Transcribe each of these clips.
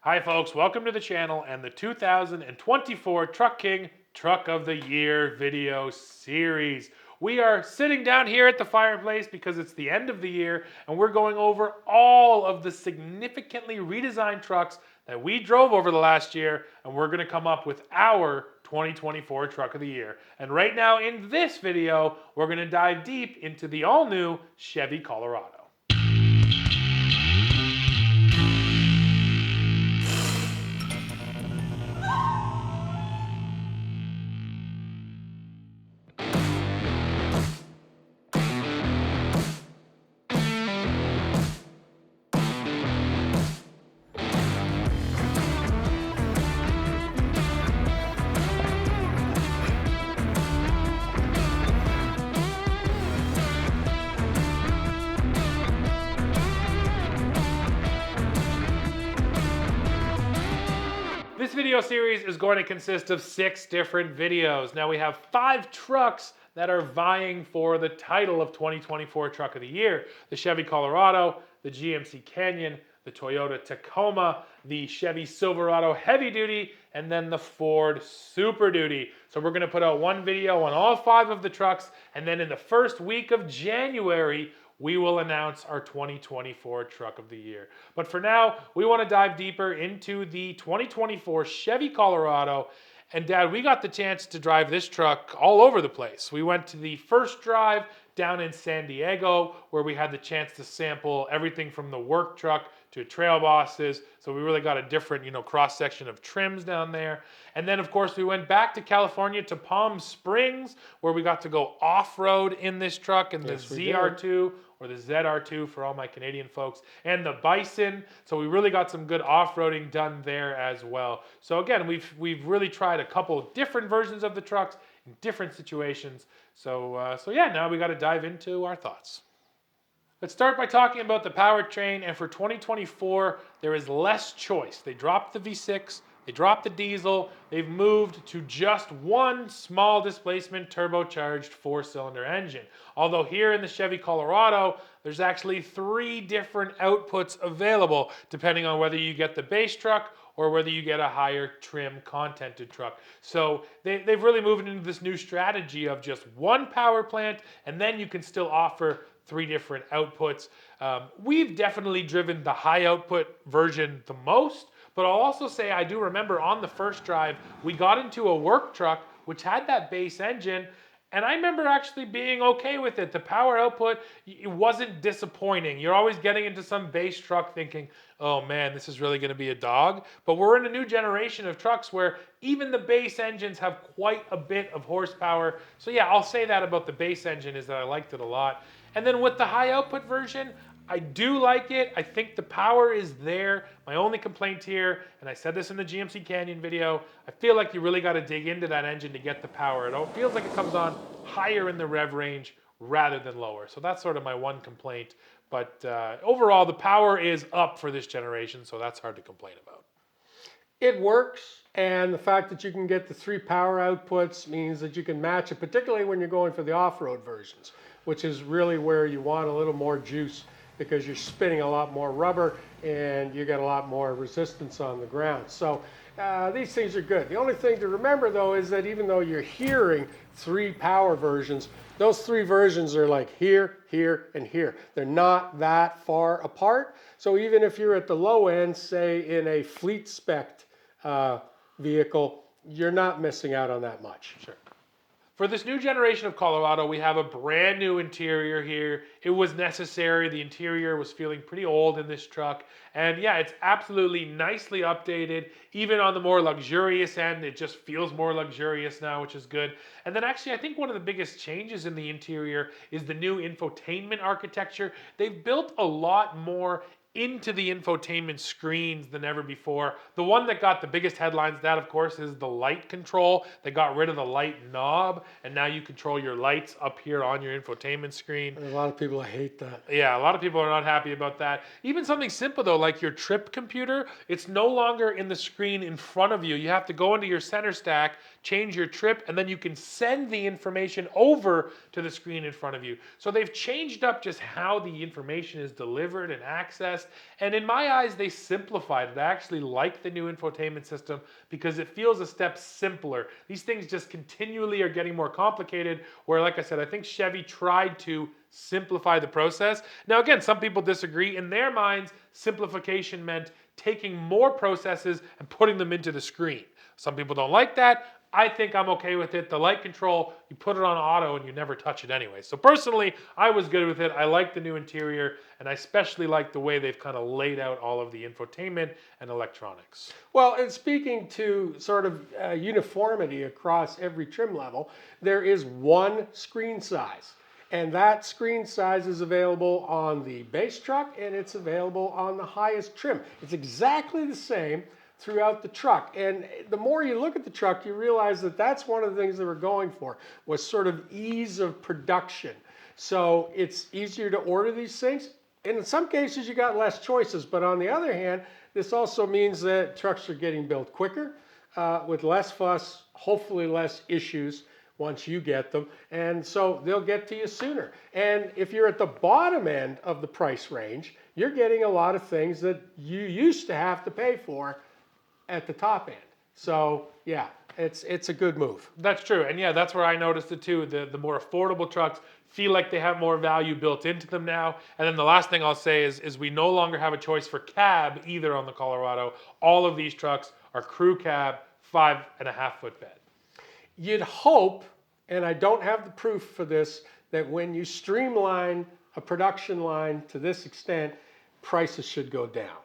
Hi folks, welcome to the channel and the 2024 Truck King Truck of the Year video series. We are sitting down here at the fireplace because it's the end of the year and we're going over all of the significantly redesigned trucks that we drove over the last year, and we're going to come up with our 2024 Truck of the Year. And right now in this video, we're going to dive deep into the all-new Chevy Colorado. This video series is going to consist of 6 different videos. Now we have 5 trucks that are vying for the title of 2024 Truck of the Year. The Chevy Colorado, the GMC Canyon, the Toyota Tacoma, the Chevy Silverado Heavy Duty, and then the Ford Super Duty. So we're going to put out one video on all 5 of the trucks, and then in the first week of January, we will announce our 2024 Truck of the Year. But for now, we want to dive deeper into the 2024 Chevy Colorado. And Dad, we got the chance to drive this truck all over the place. We went to the first drive down in San Diego, where we had the chance to sample everything from the work truck to trail bosses. So we really got a different, cross section of trims down there. And then of course we went back to California to Palm Springs, where we got to go off-road in this truck in the ZR2 or the ZR2 for all my Canadian folks, and the Bison. So we really got some good off-roading done there as well. So again, we've really tried a couple different versions of the trucks in different situations. So yeah, now we got to dive into our thoughts. Let's start by talking about the powertrain, and for 2024, there is less choice. They dropped the V6, they dropped the diesel, they've moved to just one small displacement turbocharged 4-cylinder engine. Although here in the Chevy Colorado, there's actually 3 different outputs available, depending on whether you get the base truck or whether you get a higher trim contented truck. So they've really moved into this new strategy of just one power plant, and then you can still offer 3 different outputs. We've definitely driven the high output version the most, but I'll also say I do remember on the first drive, we got into a work truck which had that base engine, and I remember actually being okay with it. The power output, it wasn't disappointing. You're always getting into some base truck thinking, oh man, this is really gonna be a dog. But we're in a new generation of trucks where even the base engines have quite a bit of horsepower. So yeah, I'll say that about the base engine, is that I liked it a lot. And then with the high output version, I do like it. I think the power is there. My only complaint here, and I said this in the GMC Canyon video, I feel like you really got to dig into that engine to get the power. It feels like it comes on higher in the rev range rather than lower. So that's sort of my one complaint. But overall, the power is up for this generation, so that's hard to complain about. It works, and the fact that you can get the 3 power outputs means that you can match it, particularly when you're going for the off-road versions, which is really where you want a little more juice, because you're spinning a lot more rubber and you get a lot more resistance on the ground. So these things are good. The only thing to remember though is that even though you're hearing 3 power versions, those 3 versions are like here, here, and here. They're not that far apart. So even if you're at the low end, say in a fleet spec vehicle, you're not missing out on that much. Sure. For this new generation of Colorado, we have a brand new interior here. It was necessary. The interior was feeling pretty old in this truck. And yeah, it's absolutely nicely updated. Even on the more luxurious end, it just feels more luxurious now, which is good. And then actually, I think one of the biggest changes in the interior is the new infotainment architecture. They've built a lot more into the infotainment screens than ever before. The one that got the biggest headlines, that of course is the light control. They got rid of the light knob, and now you control your lights up here on your infotainment screen. And a lot of people hate that. Yeah, a lot of people are not happy about that. Even something simple though, like your trip computer, it's no longer in the screen in front of you. You have to go into your center stack, change your trip, and then you can send the information over to the screen in front of you. So they've changed up just how the information is delivered and accessed. process. And in my eyes, they simplified it. I actually like the new infotainment system because it feels a step simpler. These things just continually are getting more complicated, where, like I said, I think Chevy tried to simplify the process. Now, again, some people disagree. In their minds, simplification meant taking more processes and putting them into the screen. Some people don't like that. I think I'm okay with it. The light control, you put it on auto and you never touch it anyway. So personally, I was good with it. I like the new interior, and I especially like the way they've kind of laid out all of the infotainment and electronics. Well, and speaking to sort of uniformity across every trim level, there is one screen size. And that screen size is available on the base truck, and it's available on the highest trim. It's exactly the same throughout the truck. And the more you look at the truck, you realize that that's one of the things they were going for, was sort of ease of production. So it's easier to order these things. And in some cases, you got less choices. But on the other hand, this also means that trucks are getting built quicker, with less fuss, hopefully less issues once you get them. And so they'll get to you sooner. And if you're at the bottom end of the price range, you're getting a lot of things that you used to have to pay for at the top end. So yeah, it's a good move. That's true. And yeah, that's where I noticed it too. The more affordable trucks feel like they have more value built into them now. And then the last thing I'll say is we no longer have a choice for cab either on the Colorado. All of these trucks are crew cab, 5.5 foot bed. You'd hope, and I don't have the proof for this, that when you streamline a production line to this extent, prices should go down.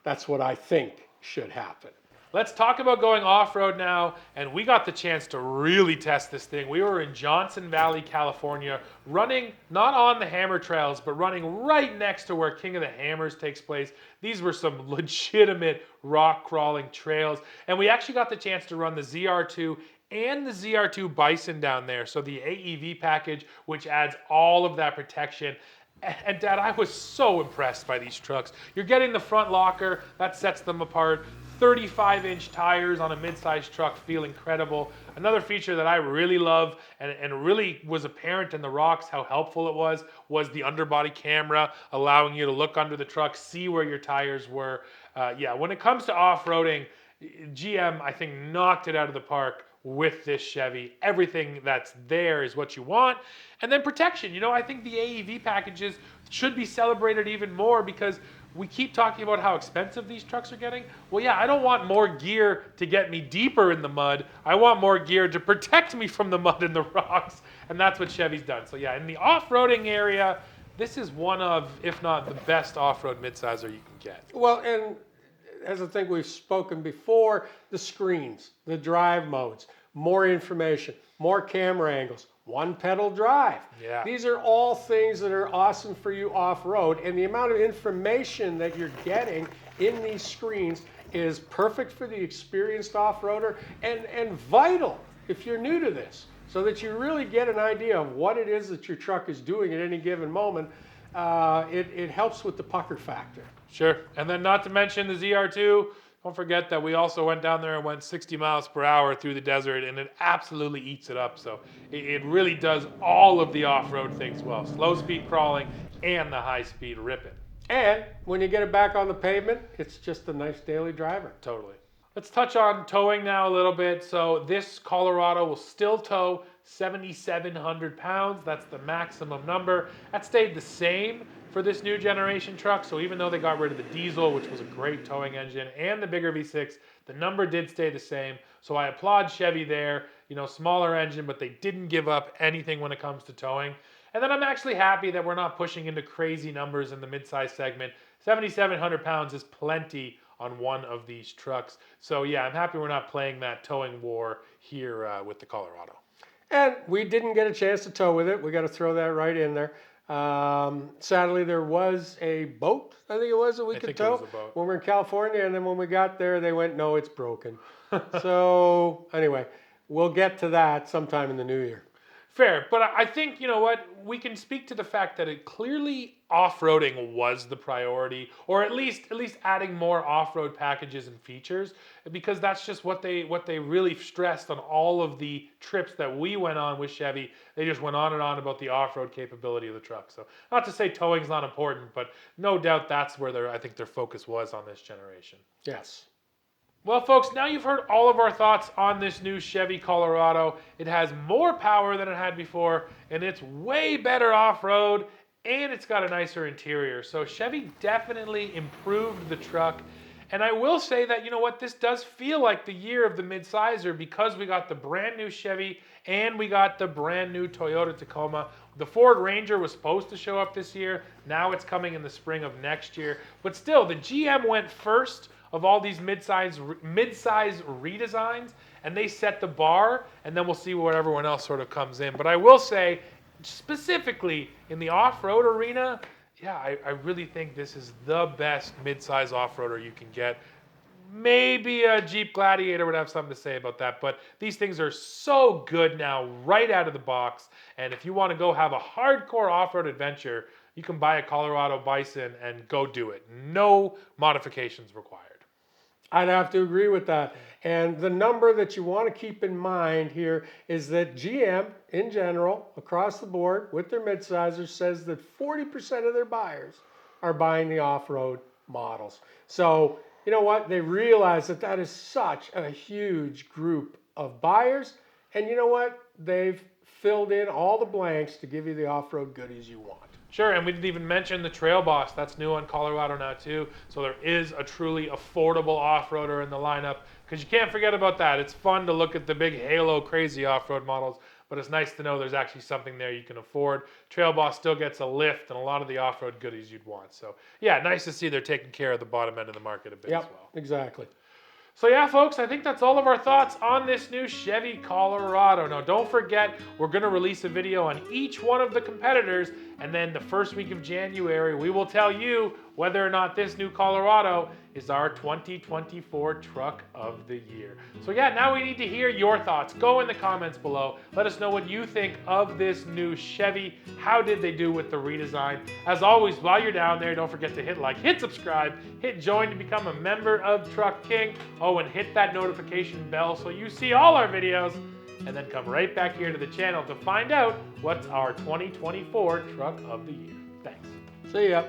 That's what I think should happen. Let's talk about going off-road now, and we got the chance to really test this thing. We were in Johnson Valley, California, running not on the hammer trails, but running right next to where King of the Hammers takes place. These were some legitimate rock crawling trails, and we actually got the chance to run the ZR2 and the ZR2 Bison down there, so the AEV package, which adds all of that protection. And Dad, I was so impressed by these trucks. You're getting the front locker, that sets them apart. 35-inch tires on a mid-sized truck feel incredible. Another feature that I really love and really was apparent in the rocks how helpful it was the underbody camera, allowing you to look under the truck, see where your tires were. Yeah, when it comes to off-roading, GM, I think, knocked it out of the park with this Chevy. Everything that's there is what you want. And then protection. You know, I think the AEV packages should be celebrated even more because we keep talking about how expensive these trucks are getting. Well, yeah, I don't want more gear to get me deeper in the mud. I want more gear to protect me from the mud and the rocks. And that's what Chevy's done. So yeah, in the off-roading area, this is one of, if not the best off-road midsizer you can get. Well, and as I think we've spoken before, the screens, the drive modes, more information, more camera angles, one pedal drive. Yeah. These are all things that are awesome for you off-road, and the amount of information that you're getting in these screens is perfect for the experienced off-roader and vital if you're new to this, so that you really get an idea of what it is that your truck is doing at any given moment. It helps with the pucker factor. Sure. And then not to mention the ZR2, don't forget that we also went down there and went 60 miles per hour through the desert, and it absolutely eats it up. So it really does all of the off-road things well. Slow speed crawling and the high speed ripping. And when you get it back on the pavement, it's just a nice daily driver. Totally. Let's touch on towing now a little bit. So this Colorado will still tow 7,700 pounds. That's the maximum number. That stayed the same for this new generation truck. So even though they got rid of the diesel, which was a great towing engine, and the bigger V6, the number did stay the same. So I applaud Chevy there. You know, smaller engine, but they didn't give up anything when it comes to towing. And then I'm actually happy that we're not pushing into crazy numbers in the midsize segment. 7,700 pounds is plenty on one of these trucks. So yeah, I'm happy we're not playing that towing war here with the Colorado. And we didn't get a chance to tow with it. We got to throw that right in there. Sadly, there was a boat, I think it was, that we could tow when we were in California. And then when we got there, they went, no, it's broken. So anyway, we'll get to that sometime in the new year. Fair, but I think, you know what, we can speak to the fact that it clearly off-roading was the priority, or at least adding more off-road packages and features, because that's just what they really stressed on all of the trips that we went on with Chevy. They just went on and on about the off-road capability of the truck. So not to say towing's not important, but no doubt that's where I think their focus was on this generation. Yes. Well, folks, now you've heard all of our thoughts on this new Chevy Colorado. It has more power than it had before, and it's way better off-road, and it's got a nicer interior. So Chevy definitely improved the truck. And I will say that, you know what, this does feel like the year of the midsizer because we got the brand new Chevy and we got the brand new Toyota Tacoma. The Ford Ranger was supposed to show up this year. Now it's coming in the spring of next year. But still, the GM went first of all these mid-size redesigns, and they set the bar, and then we'll see what everyone else sort of comes in. But I will say, specifically in the off-road arena, yeah, I really think this is the best mid-size off-roader you can get. Maybe a Jeep Gladiator would have something to say about that, but these things are so good now, right out of the box. And if you want to go have a hardcore off-road adventure, you can buy a Colorado Bison and go do it. No modifications required. I'd have to agree with that. And the number that you want to keep in mind here is that GM, in general, across the board, with their midsizers, says that 40% of their buyers are buying the off-road models. So, you know what? They realize that that is such a huge group of buyers. And you know what? They've filled in all the blanks to give you the off-road goodies you want. Sure, and we didn't even mention the Trail Boss. That's new on Colorado now too. So there is a truly affordable off-roader in the lineup, because you can't forget about that. It's fun to look at the big halo crazy off-road models, but it's nice to know there's actually something there you can afford. Trail Boss still gets a lift and a lot of the off-road goodies you'd want. So yeah, nice to see they're taking care of the bottom end of the market a bit as well. Exactly. So yeah, folks, I think that's all of our thoughts on this new Chevy Colorado. Now, don't forget, we're going to release a video on each one of the competitors, and then the first week of January, we will tell you whether or not this new Colorado is our 2024 Truck of the Year. So yeah, now we need to hear your thoughts. Go in the comments below. Let us know what you think of this new Chevy. How did they do with the redesign? As always, while you're down there, don't forget to hit like, hit subscribe, hit join to become a member of Truck King. Oh, and hit that notification bell so you see all our videos. And then come right back here to the channel to find out what's our 2024 Truck of the Year. Thanks. See ya.